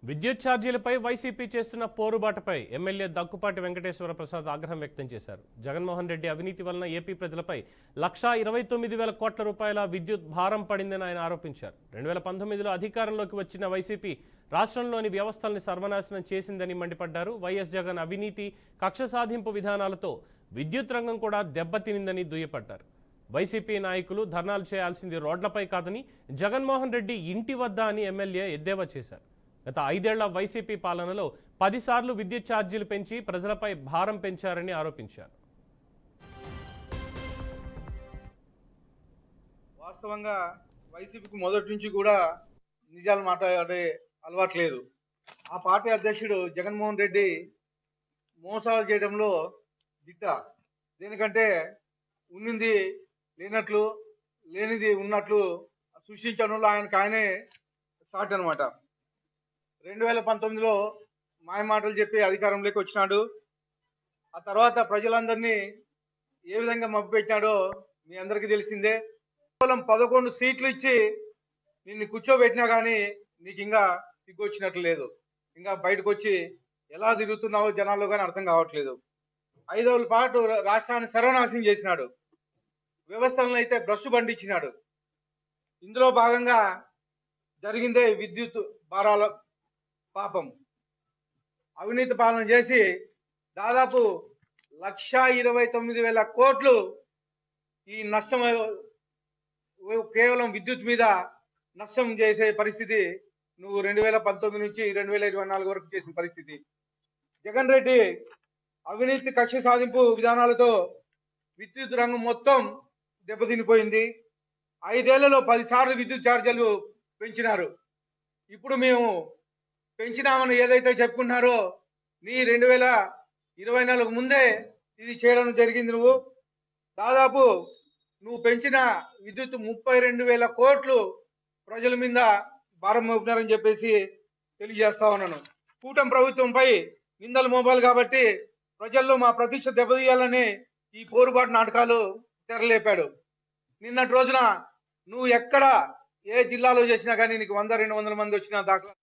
విద్యుత్ ఛార్జీలపై వైసీపీ చేస్తున్న పోరుబాటపై ఎమ్మెల్యే దగ్గుపాటి వెంకటేశ్వర ప్రసాద్ ఆగ్రహం వ్యక్తం చేశారు. జగన్మోహన్ రెడ్డి అవినీతి వలన ఏపీ ప్రజలపై 1,29,000 కోట్ల రూపాయల విద్యుత్ భారం పడిందని ఆయన ఆరోపించారు. 2019లో అధికారంలోకి వచ్చిన వైసీపీ రాష్ట్రంలోని వ్యవస్థల్ని సర్వనాశనం చేసిందని మండిపడ్డారు. వైఎస్ జగన్ అవినీతి, కక్ష సాధింపు విధానాలతో విద్యుత్ రంగం కూడా దెబ్బతినిందని దుయ్యపడ్డారు. వైసీపీ నాయకులు ధర్నాలు చేయాల్సింది రోడ్లపై కాదని జగన్మోహన్ రెడ్డి ఇంటి వద్ద అని ఎమ్మెల్యే ఎద్దేవా చేశారు. గత 5 ఏళ్ల వైసీపీ పాలనలో 10 సార్లు విద్యుత్ ఛార్జీలు పెంచి ప్రజలపై భారం పెంచారని ఆరోపించారు. వాస్తవంగా వైసీపీకి మొదటి నుంచి కూడా నిజాలు మాట్లాడే అలవాటు లేదు. ఆ పార్టీ అధ్యక్షుడు జగన్మోహన్ రెడ్డి మోసాలు చేయడంలో దిట్ట. దేనికంటే ఉన్నింది లేనట్లు, లేనిది ఉన్నట్లు సృష్టించడంలో ఆయనే స్టార్ట్ అనమాట. 2019లో మాయమాటలు చెప్పి అధికారంలోకి వచ్చినాడు. ఆ తర్వాత ప్రజలందరినీ ఏ విధంగా మభ్యపెట్టినాడో మీ అందరికీ తెలిసిందే. కేవలం 11 సీట్లు ఇచ్చి నిన్ను కూర్చోబెట్టినా కానీ నీకు ఇంకా సిగ్గు వచ్చినట్లు లేదు. ఇంకా బయటకు వచ్చి ఎలా తిరుగుతున్నావో జనాల్లో కానీ అర్థం కావట్లేదు. 5 రోజుల పాటు రాష్ట్రాన్ని సర్వనాశనం చేసినాడు. వ్యవస్థలను అయితే భ్రష్టు బండించినాడు. ఇందులో భాగంగా జరిగిందే విద్యుత్ భారాల పాపం. అవినీతి పాలన చేసి దాదాపు 1,29,000 కోట్లు ఈ నష్టం కేవలం విద్యుత్ మీద నష్టం చేసే పరిస్థితి నువ్వు 2019 నుంచి 2024 వరకు చేసిన పరిస్థితి. జగన్ రెడ్డి అవినీతి, కక్ష సాధింపు విధానాలతో విద్యుత్ రంగం మొత్తం దెబ్బతినిపోయింది. 5 ఏళ్లలో 10 సార్లు విద్యుత్ ఛార్జీలు పెంచినారు. ఇప్పుడు మేము పెంచినామని ఏదైతే చెప్పుకుంటున్నారో నీ 2024 ముందే ఇది చేయడం జరిగింది. దాదాపు నువ్వు పెంచిన విద్యుత్ 32,000 కోట్లు ప్రజల మీద భారం మోపుతున్నారని చెప్పేసి తెలియజేస్తా ఉన్నాను. కూటమి ప్రభుత్వంపై నిందలు మోపాలి కాబట్టి ప్రజల్లో మా ప్రతీక్ష దెబ్బతీయాలని ఈ పోరుబాటు నాటకాలు తెరలేపాడు. నిన్నటి రోజున నువ్వు ఎక్కడ ఏ జిల్లాలో చేసినా కానీ నీకు 100-200 మంది వచ్చిన దాఖలా